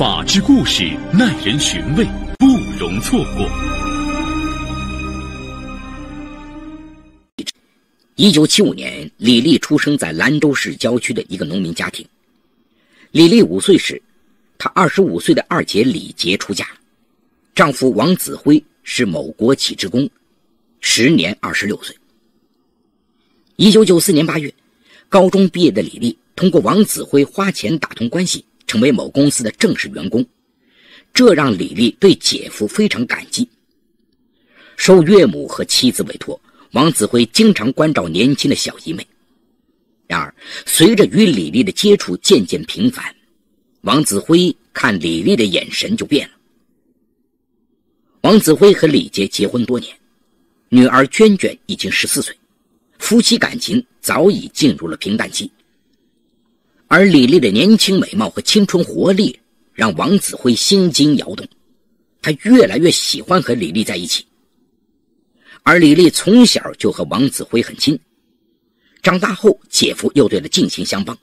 法治故事耐人寻味，不容错过。1975年，李丽出生在兰州市郊区的一个农民家庭。李丽5岁时，她25岁的二姐李杰出嫁，丈夫王子辉是某国企职工，时年26岁。1994年8月，高中毕业的李丽通过王子辉花钱打通关系，成为某公司的正式员工，这让李丽对姐夫非常感激。受岳母和妻子委托，王子辉经常关照年轻的小姨妹。然而，随着与李丽的接触渐渐频繁，王子辉看李丽的眼神就变了。王子辉和李杰结婚多年，女儿娟娟已经14岁，夫妻感情早已进入了平淡期。而李丽的年轻美貌和青春活力让王子辉心惊摇动，他越来越喜欢和李丽在一起。而李丽从小就和王子辉很亲，长大后姐夫又对她尽心相帮，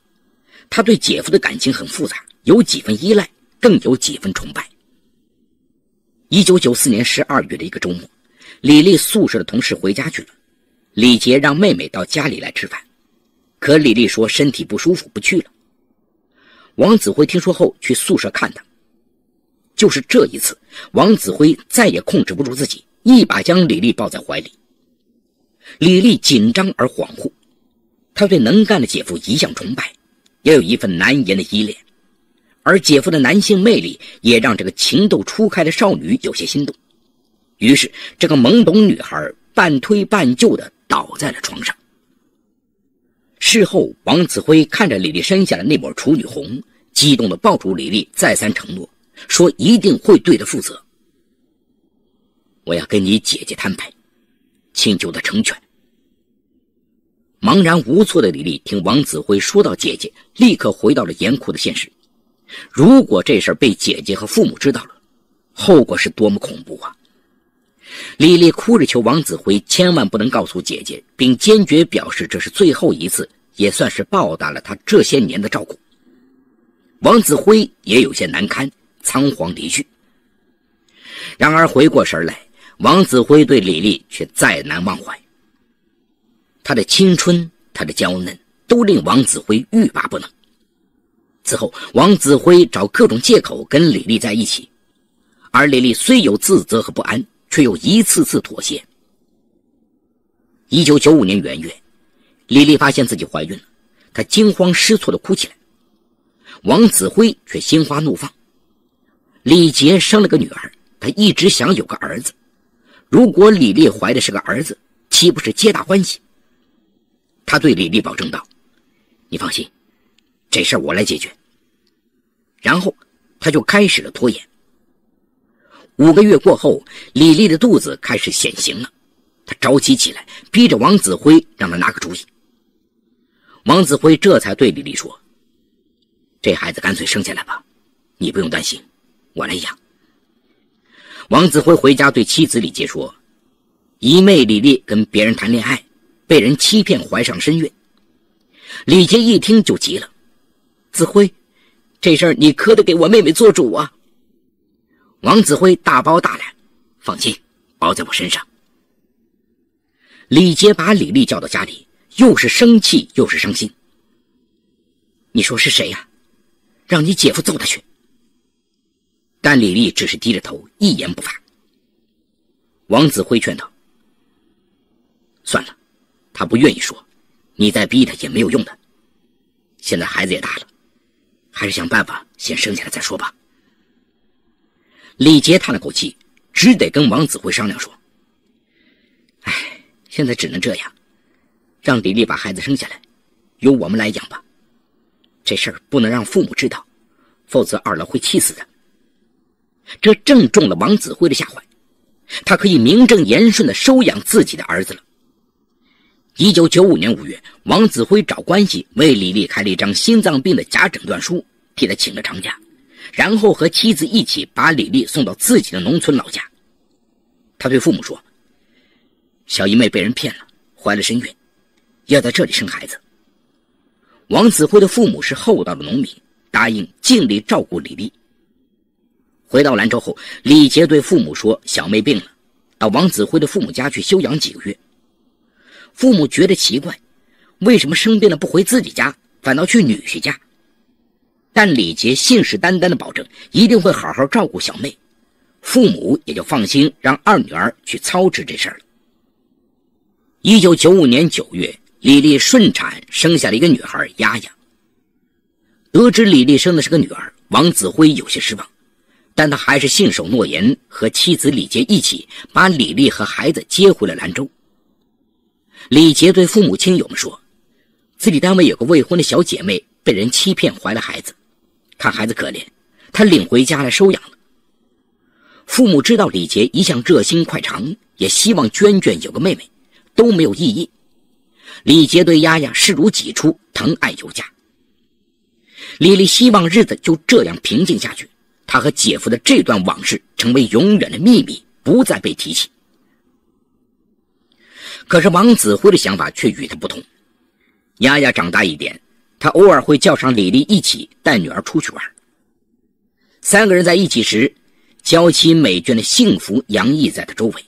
他对姐夫的感情很复杂，有几分依赖，更有几分崇拜。1994年12月的一个周末，李丽宿舍的同事回家去了，李杰让妹妹到家里来吃饭，可李丽说身体不舒服不去了。王子辉听说后去宿舍看她，就是这一次，王子辉再也控制不住自己，一把将李丽抱在怀里。李丽紧张而恍惚，她对能干的姐夫一向崇拜，也有一份难言的依恋，而姐夫的男性魅力也让这个情窦初开的少女有些心动。于是这个懵懂女孩半推半就地倒在了床上。事后，王子辉看着李丽生下的那抹处女红，激动地抱住李丽，再三承诺，说一定会对她负责。我要跟你姐姐摊牌，请求她成全。茫然无措的李丽听王子辉说到姐姐，立刻回到了严酷的现实。如果这事被姐姐和父母知道了，后果是多么恐怖啊！李丽哭着求王子辉千万不能告诉姐姐，并坚决表示这是最后一次，也算是报答了她这些年的照顾。王子辉也有些难堪，仓皇离去。然而回过神来，王子辉对李丽却再难忘怀。他的青春，他的娇嫩，都令王子辉欲罢不能。此后，王子辉找各种借口跟李丽在一起，而李丽虽有自责和不安，却又一次次妥协。1995年元月，李丽发现自己怀孕了，她惊慌失措地哭起来。王子辉却心花怒放。李杰生了个女儿，他一直想有个儿子，如果李丽怀的是个儿子，岂不是皆大欢喜？他对李丽保证道：你放心，这事我来解决。然后他就开始了拖延。5个月过后，李丽的肚子开始显形了，他着急起来，逼着王子辉让他拿个主意。王子辉这才对李丽说：这孩子干脆生下来吧，你不用担心，我来养。王子辉回家对妻子李杰说，姨妹李丽跟别人谈恋爱，被人欺骗怀上身孕。李杰一听就急了：子辉，这事儿你可得给我妹妹做主啊！王子辉大包大揽：放心，包在我身上。李杰把李丽叫到家里，又是生气又是伤心。你说是谁呀？让你姐夫揍他去。但李丽只是低着头，一言不发。王子辉劝道：算了，他不愿意说，你再逼他也没有用的。现在孩子也大了，还是想办法先生下来再说吧。李杰叹了口气，只得跟王子辉商量说：现在只能这样，让李丽把孩子生下来，由我们来养吧。这事儿不能让父母知道，否则二老会气死的。这正中了王子辉的下怀，他可以名正言顺地收养自己的儿子了。1995年5月，王子辉找关系为李丽开了一张心脏病的假诊断书，替他请了长假，然后和妻子一起把李丽送到自己的农村老家。他对父母说：小姨妹被人骗了，怀了身孕，要在这里生孩子。王子辉的父母是厚道的农民，答应尽力照顾李丽。回到兰州后，李杰对父母说小妹病了，到王子辉的父母家去休养几个月。父母觉得奇怪，为什么生病了不回自己家，反倒去女婿家？但李杰信誓旦旦地保证一定会好好照顾小妹，父母也就放心让二女儿去操持这事儿了。1995年9月，李丽顺产生下了一个女孩丫丫。得知李丽生的是个女儿，王子辉有些失望，但他还是信守诺言，和妻子李杰一起把李丽和孩子接回了兰州。李杰对父母亲友们说，自己单位有个未婚的小姐妹被人欺骗怀了孩子，看孩子可怜，他领回家来收养了。父母知道李杰一向热心快长，也希望娟娟有个妹妹，都没有异议。李杰对丫丫视如己出，疼爱有加。李丽希望日子就这样平静下去，她和姐夫的这段往事成为永远的秘密，不再被提起。可是王子辉的想法却与他不同。丫丫长大一点，他偶尔会叫上李丽一起带女儿出去玩。三个人在一起时，娇妻美眷的幸福洋溢在他周围。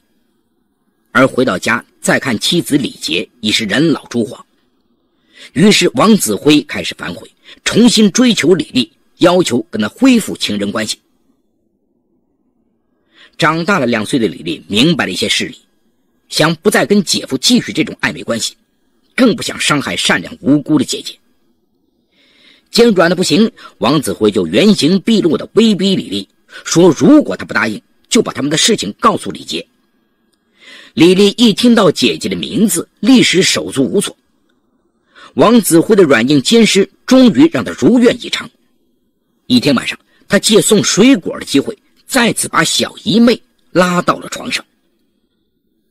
而回到家再看妻子李杰，已是人老珠黄。于是王子辉开始反悔，重新追求李丽，要求跟他恢复情人关系。长大了2岁的李丽明白了一些事理，想不再跟姐夫继续这种暧昧关系，更不想伤害善良无辜的姐姐。见软的不行，王子辉就原形毕露的威逼李丽，说如果他不答应，就把他们的事情告诉李杰。李丽一听到姐姐的名字，立时手足无措。王子辉的软硬兼施，终于让他如愿以偿。一天晚上，他借送水果的机会，再次把小姨妹拉到了床上。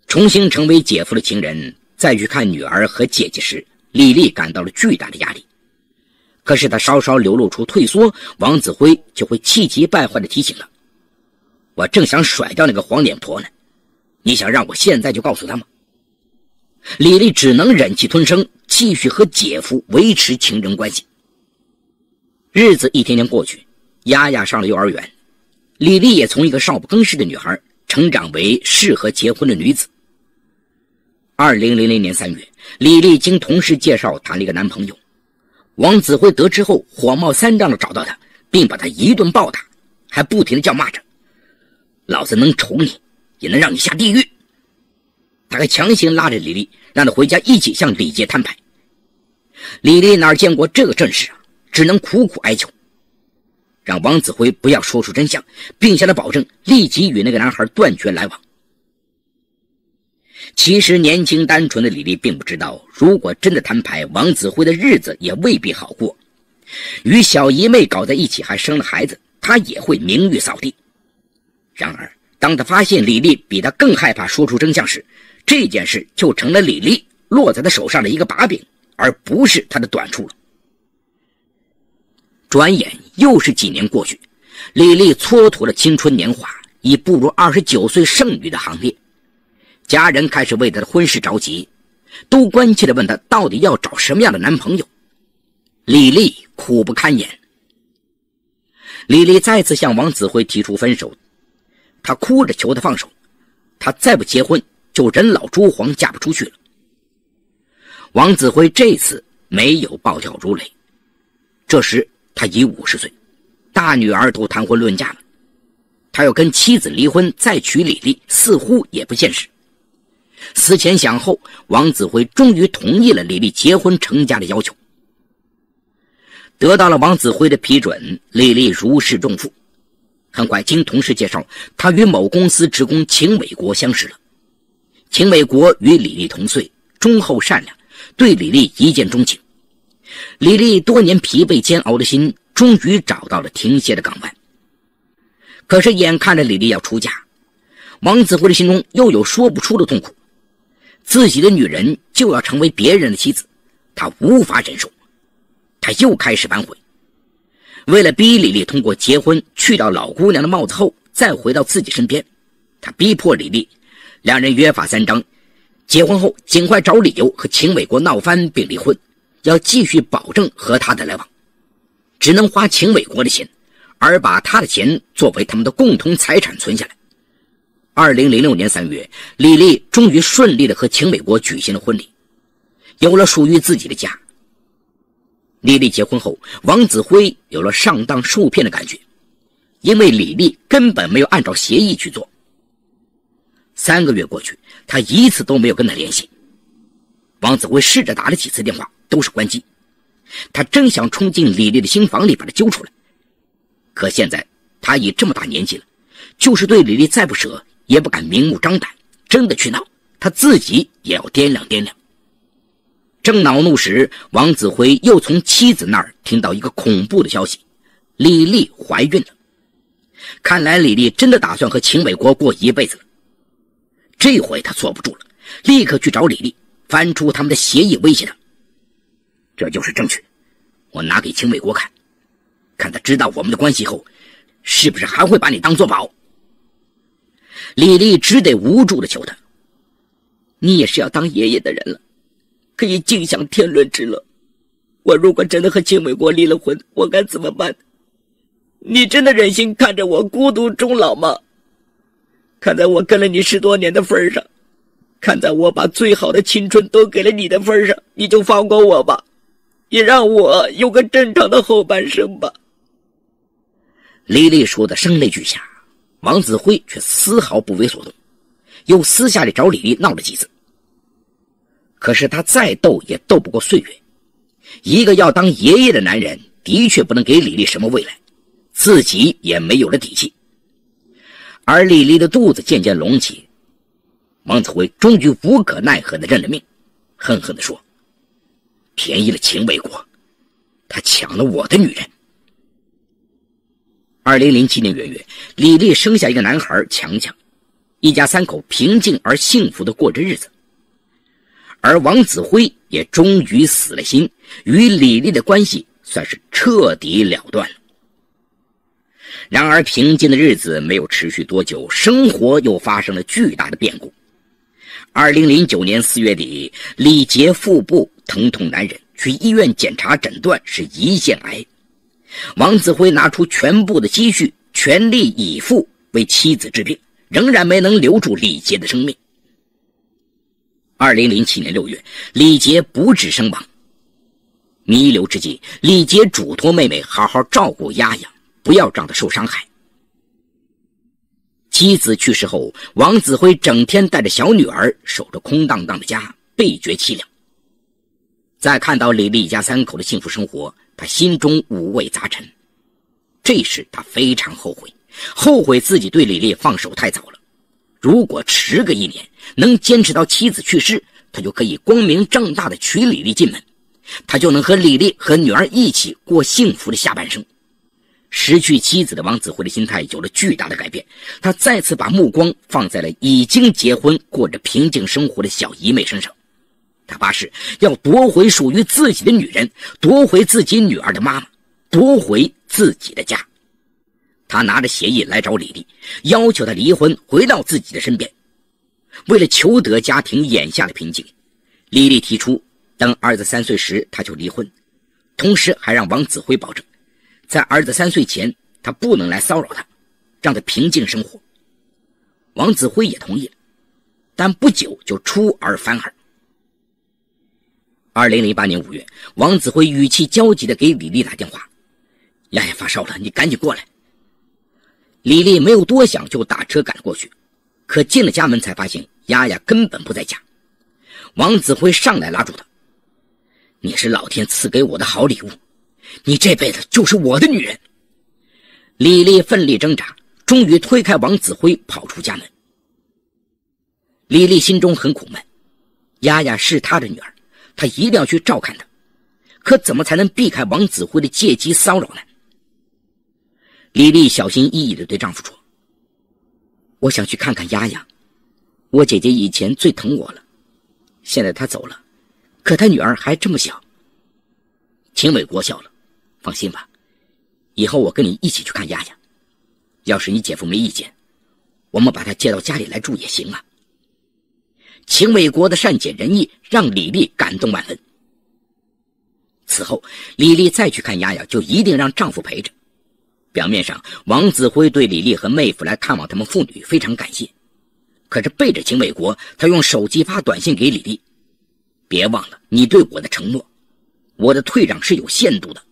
重新成为姐夫的情人，再去看女儿和姐姐时，李丽感到了巨大的压力。可是他稍稍流露出退缩，王子辉就会气急败坏地提醒了：我正想甩掉那个黄脸婆呢，你想让我现在就告诉他吗？李丽只能忍气吞声，继续和姐夫维持情人关系。日子一天天过去，丫丫上了幼儿园，李丽也从一个少不更事的女孩成长为适合结婚的女子。2000年3月，李丽经同事介绍谈了一个男朋友。王子辉得知后火冒三丈地找到他，并把他一顿暴打，还不停地叫骂着：老子能宠你，也能让你下地狱。他还强行拉着李丽，让她回家一起向李杰摊牌。李丽哪见过这个阵势啊，只能苦苦哀求，让王子辉不要说出真相，并向他保证立即与那个男孩断绝来往。其实年轻单纯的李丽并不知道，如果真的摊牌，王子辉的日子也未必好过。与小姨妹搞在一起还生了孩子，他也会名誉扫地。然而当他发现李丽比他更害怕说出真相时，这件事就成了李丽落在他手上的一个把柄，而不是他的短处了。转眼又是几年过去，李丽蹉跎了青春年华，已步入29岁剩女的行列。家人开始为她的婚事着急，都关切地问她到底要找什么样的男朋友。李丽苦不堪言。李丽再次向王子辉提出分手，她哭着求他放手，她再不结婚就人老珠黄，嫁不出去了。王子辉这次没有暴跳如雷，这时他已50岁，大女儿都谈婚论嫁了，他要跟妻子离婚再娶李丽似乎也不现实。思前想后，王子辉终于同意了李丽结婚成家的要求。得到了王子辉的批准，李丽如释重负。很快经同事介绍，她与某公司职工秦伟国相识了。秦伟国与李丽同岁，忠厚善良，对李丽一见钟情。李丽多年疲惫煎熬的心终于找到了停歇的港湾。可是眼看着李丽要出嫁，王子辉的心中又有说不出的痛苦。自己的女人就要成为别人的妻子，他无法忍受，他又开始反悔。为了逼李丽通过结婚去掉老姑娘的帽子后再回到自己身边，他逼迫李丽，两人约法三章，结婚后尽快找理由和秦伟国闹翻并离婚，要继续保证和他的来往，只能花秦伟国的钱，而把他的钱作为他们的共同财产存下来。2006年3月，李丽终于顺利地和秦伟国举行了婚礼，有了属于自己的家。李丽结婚后，王子辉有了上当受骗的感觉，因为李丽根本没有按照协议去做。3个月过去，他一次都没有跟他联系。王子辉试着打了几次电话，都是关机。他真想冲进李丽的新房里把她揪出来，可现在他已这么大年纪了，就是对李丽再不舍，也不敢明目张胆真的去闹，他自己也要掂量掂量。正恼怒时，王子辉又从妻子那儿听到一个恐怖的消息，李丽怀孕了。看来李丽真的打算和秦伟国过一辈子了。这回他坐不住了，立刻去找李丽，翻出他们的协议威胁他。这就是证据，我拿给秦伟国看，看他知道我们的关系后，是不是还会把你当作宝。李丽只得无助地求他，你也是要当爷爷的人了，可以尽享天伦之乐，我如果真的和秦伟国离了婚，我该怎么办？你真的忍心看着我孤独终老吗？看在我跟了你10多年的份上，看在我把最好的青春都给了你的份上，你就放过我吧，也让我有个正常的后半生吧。李丽说的声泪俱下，王子辉却丝毫不为所动，又私下里找李丽闹了几次。可是他再斗也斗不过岁月，一个要当爷爷的男人的确不能给李丽什么未来，自己也没有了底气。而李丽的肚子渐渐隆起，王子辉终于无可奈何地认了命，恨恨地说，便宜了秦伟国，他抢了我的女人。2007年元月，李丽生下一个男孩强强，一家3口平静而幸福地过着日子。而王子辉也终于死了心，与李丽的关系算是彻底了断了。然而平静的日子没有持续多久，生活又发生了巨大的变故。2009年4月底，李杰腹部疼痛难忍，去医院检查诊断是胰腺癌。王子辉拿出全部的积蓄，全力以赴为妻子治病，仍然没能留住李杰的生命。2007年6月，李杰不治身亡。弥留之际，李杰嘱托妹妹好好照顾丫丫，不要让她受伤害。妻子去世后，王子辉整天带着小女儿守着空荡荡的家，倍觉凄凉。在看到李丽一家3口的幸福生活，他心中五味杂陈。这时他非常后悔，后悔自己对李丽放手太早了。如果迟个1年，能坚持到妻子去世，他就可以光明正大的娶李丽进门，他就能和李丽和女儿一起过幸福的下半生。失去妻子的王子辉的心态有了巨大的改变，他再次把目光放在了已经结婚过着平静生活的小姨妹身上。他发誓要夺回属于自己的女人，夺回自己女儿的妈妈，夺回自己的家。他拿着协议来找李丽，要求她离婚，回到自己的身边。为了求得家庭眼下的平静，李丽提出等儿子3岁时他就离婚，同时还让王子辉保证在儿子3岁前他不能来骚扰他，让他平静生活。王子辉也同意了，但不久就出尔反尔。2008年5月，王子辉语气焦急地给李丽打电话，丫丫发烧了，你赶紧过来。李丽没有多想就打车赶过去，可进了家门才发现丫丫根本不在家。王子辉上来拉住她，你是老天赐给我的好礼物，你这辈子就是我的女人。李丽奋力挣扎，终于推开王子辉跑出家门。李丽心中很苦闷，丫丫是她的女儿，她一定要去照看她，可怎么才能避开王子辉的借机骚扰呢？李丽小心翼翼地对丈夫说，我想去看看丫丫，我姐姐以前最疼我了，现在她走了，可她女儿还这么小。秦伟国笑了，放心吧，以后我跟你一起去看丫丫，要是你姐夫没意见，我们把她接到家里来住也行啊。秦伟国的善解人意让李丽感动万分。此后李丽再去看丫丫就一定让丈夫陪着，表面上，王子辉对李丽和妹夫来看望他们父女非常感谢，可是背着秦伟国，他用手机发短信给李丽：别忘了你对我的承诺，我的退让是有限度的。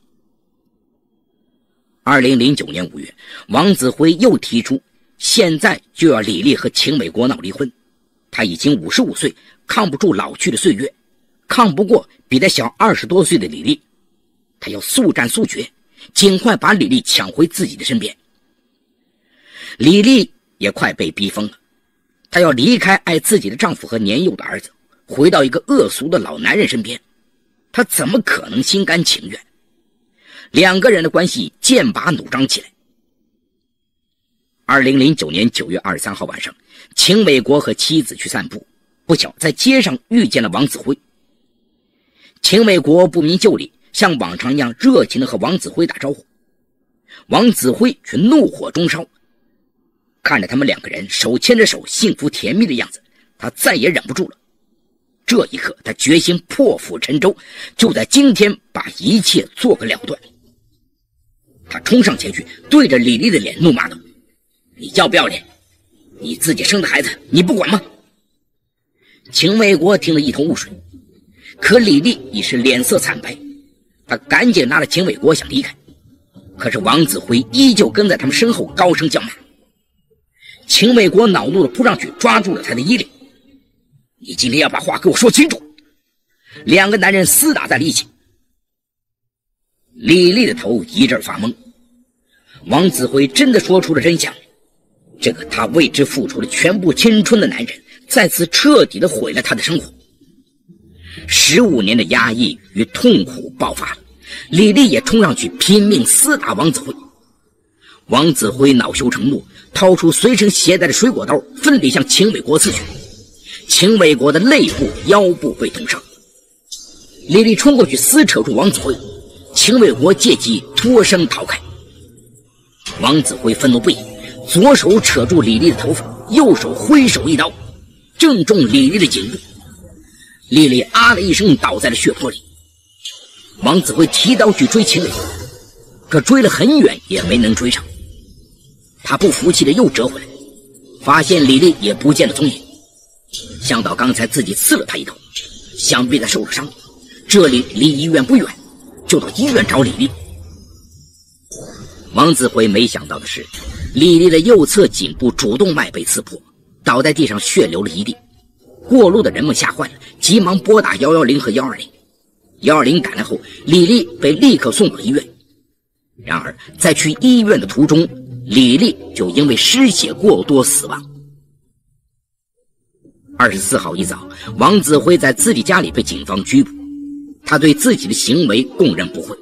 2009年5月，王子辉又提出现在就要李丽和秦伟国闹离婚，他已经55岁，抗不住老去的岁月，抗不过比他小20多岁的李丽，他要速战速决，尽快把李丽抢回自己的身边。李丽也快被逼疯了，她要离开爱自己的丈夫和年幼的儿子，回到一个恶俗的老男人身边，她怎么可能心甘情愿？两个人的关系剑拔弩张起来。2009年9月23号晚上，秦伟国和妻子去散步，不巧在街上遇见了王子辉。秦伟国不明就里，像往常一样热情地和王子辉打招呼，王子辉却怒火中烧，看着他们两个人手牵着手幸福甜蜜的样子，他再也忍不住了。这一刻他决心破釜沉舟，就在今天把一切做个了断。他冲上前去，对着李丽的脸怒骂道：你要不要脸？你自己生的孩子你不管吗？秦伟国听得一头雾水，可李丽已是脸色惨白，他赶紧拉着秦伟国想离开，可是王子辉依旧跟在他们身后高声叫骂。秦伟国恼怒地扑上去抓住了他的衣领：你今天要把话给我说清楚！两个男人厮打在了一起。李丽的头一阵发懵，王子辉真的说出了真相，这个他为之付出了全部青春的男人再次彻底地毁了他的生活。15年的压抑与痛苦爆发了，李丽也冲上去拼命厮打王子辉。王子辉恼羞成怒，掏出随身携带的水果刀，奋力向秦伟国刺去。秦伟国的肋部、腰部被捅伤，李丽冲过去撕扯住王子辉，秦伟国借机脱身逃开。王子辉愤怒不已，左手扯住李丽的头发，右手挥手一刀，正中李丽的颈部。李丽啊了一声倒在了血泊里。王子辉提刀去追秦伟国，可追了很远也没能追上。他不服气的又折回来，发现李丽也不见了踪影。想到刚才自己刺了他一刀，想必他受了伤，这里离医院不远，就到医院找李丽。王子辉没想到的是，李丽的右侧颈部主动脉被刺破，倒在地上血流了一地。过路的人们吓坏了，急忙拨打110和120。120赶来后，李丽被立刻送往医院。然而在去医院的途中，李丽就因为失血过多死亡。24号一早，王子辉在自己家里被警方拘捕，他对自己的行为供认不讳。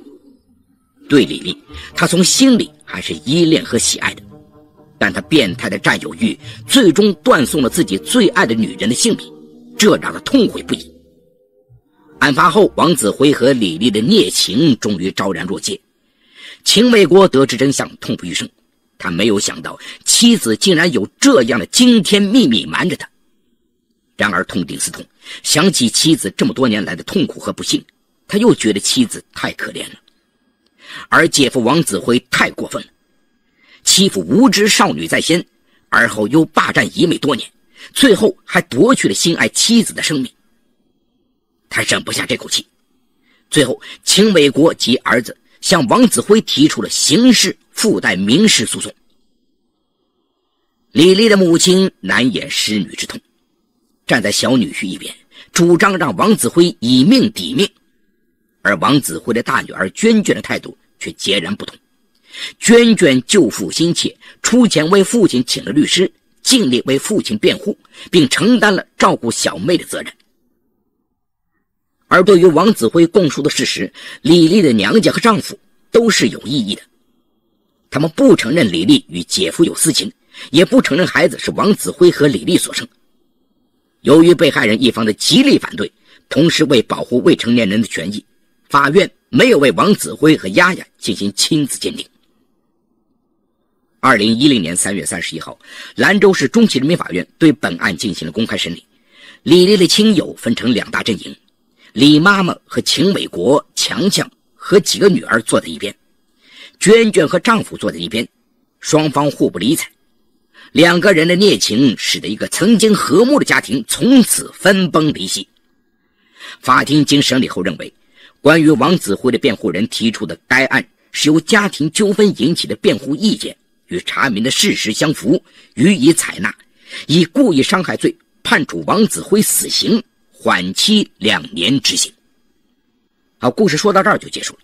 对李丽，他从心里还是依恋和喜爱的，但他变态的占有欲最终断送了自己最爱的女人的性命，这让他痛悔不已。案发后，王子辉和李丽的孽情终于昭然若揭。秦伟国得知真相，痛不欲生，他没有想到妻子竟然有这样的惊天秘密瞒着他。然而痛定思痛，想起妻子这么多年来的痛苦和不幸，他又觉得妻子太可怜了。而姐夫王子辉太过分了，欺负无知少女在先，而后又霸占姨妹多年，最后还夺去了心爱妻子的生命。他忍不下这口气，最后秦伟国及儿子向王子辉提出了刑事附带民事诉讼。李丽的母亲难掩失女之痛，站在小女婿一边，主张让王子辉以命抵命，而王子辉的大女儿娟娟的态度却截然不同。娟娟救父心切，出钱为父亲请了律师，尽力为父亲辩护，并承担了照顾小妹的责任。而对于王子辉供述的事实，李丽的娘家和丈夫都是有异议的。他们不承认李丽与姐夫有私情，也不承认孩子是王子辉和李丽所生。由于被害人一方的极力反对，同时为保护未成年人的权益，法院没有为王子辉和丫丫进行亲子鉴定。2010年3月31号，兰州市中级人民法院对本案进行了公开审理。李丽的亲友分成两大阵营，李妈妈和秦伟国、强强和几个女儿坐在一边，娟娟和丈夫坐在一边，双方互不理睬。两个人的孽情使得一个曾经和睦的家庭从此分崩离析。法庭经审理后认为，关于王子辉的辩护人提出的该案是由家庭纠纷引起的辩护意见与查明的事实相符，予以采纳，以故意伤害罪判处王子辉死刑，缓期2年执行。好，故事说到这儿就结束了。